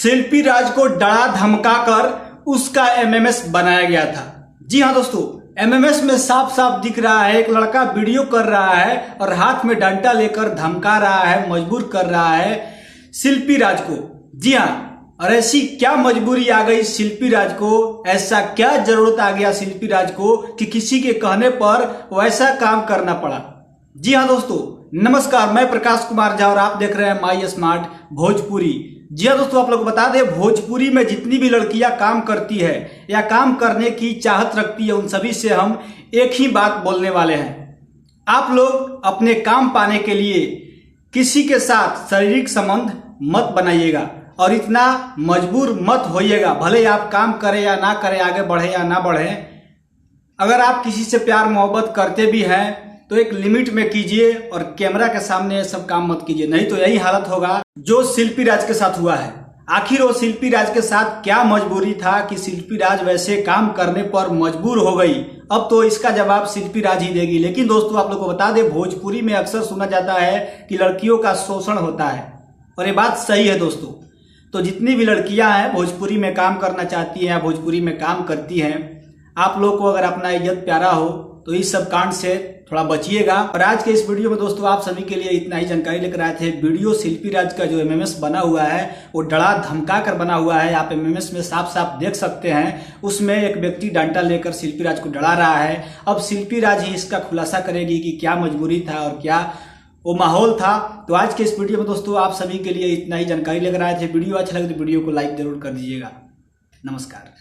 शिल्पी राज को डरा धमकाकर उसका एमएमएस बनाया गया था। जी हाँ दोस्तों, एमएमएस में साफ साफ दिख रहा है एक लड़का वीडियो कर रहा है और हाथ में डंडा लेकर धमका रहा है, मजबूर कर रहा है शिल्पी राज को। जी हाँ, और ऐसी क्या मजबूरी आ गई शिल्पी राज को, ऐसा क्या जरूरत आ गया शिल्पी राज को कि किसी के कहने पर वैसा काम करना पड़ा। जी हाँ दोस्तों, नमस्कार, मैं प्रकाश कुमार झा और आप देख रहे हैं माई स्मार्ट भोजपुरी। जी हाँ दोस्तों, आप लोग को बता दें, भोजपुरी में जितनी भी लड़कियां काम करती है या काम करने की चाहत रखती है, उन सभी से हम एक ही बात बोलने वाले हैं। आप लोग अपने काम पाने के लिए किसी के साथ शारीरिक संबंध मत बनाइएगा और इतना मजबूर मत होइएगा, भले आप काम करें या ना करें, आगे बढ़े या ना बढ़े। अगर आप किसी से प्यार मोहब्बत करते भी हैं तो एक लिमिट में कीजिए और कैमरा के सामने ये सब काम मत कीजिए, नहीं तो यही हालत होगा जो शिल्पी राज के साथ हुआ है। आखिर वो शिल्पी राज के साथ क्या मजबूरी था कि शिल्पी राज वैसे काम करने पर मजबूर हो गई? अब तो इसका जवाब शिल्पी राज ही देगी। लेकिन दोस्तों, आप लोग को बता दें, भोजपुरी में अक्सर सुना जाता है कि लड़कियों का शोषण होता है, और ये बात सही है दोस्तों। तो जितनी भी लड़कियां हैं भोजपुरी में काम करना चाहती हैं या भोजपुरी में काम करती हैं, आप लोग को अगर अपना इज्जत प्यारा हो तो इस सब कांड से थोड़ा बचिएगा। और आज के इस वीडियो में दोस्तों आप सभी के लिए इतना ही जानकारी लेकर आए थे। वीडियो शिल्पी राज का जो एमएमएस बना हुआ है वो डरा धमका कर बना हुआ है। आप एमएमएस में साफ साफ देख सकते हैं, उसमें एक व्यक्ति डंडा लेकर शिल्पी राज को डरा रहा है। अब शिल्पी राज ही इसका खुलासा करेगी कि क्या मजबूरी था और क्या वो माहौल था। तो आज के इस वीडियो में दोस्तों आप सभी के लिए इतना ही जानकारी लेकर आए थे। वीडियो अच्छा लगे तो वीडियो को लाइक जरूर कर दीजिएगा। नमस्कार।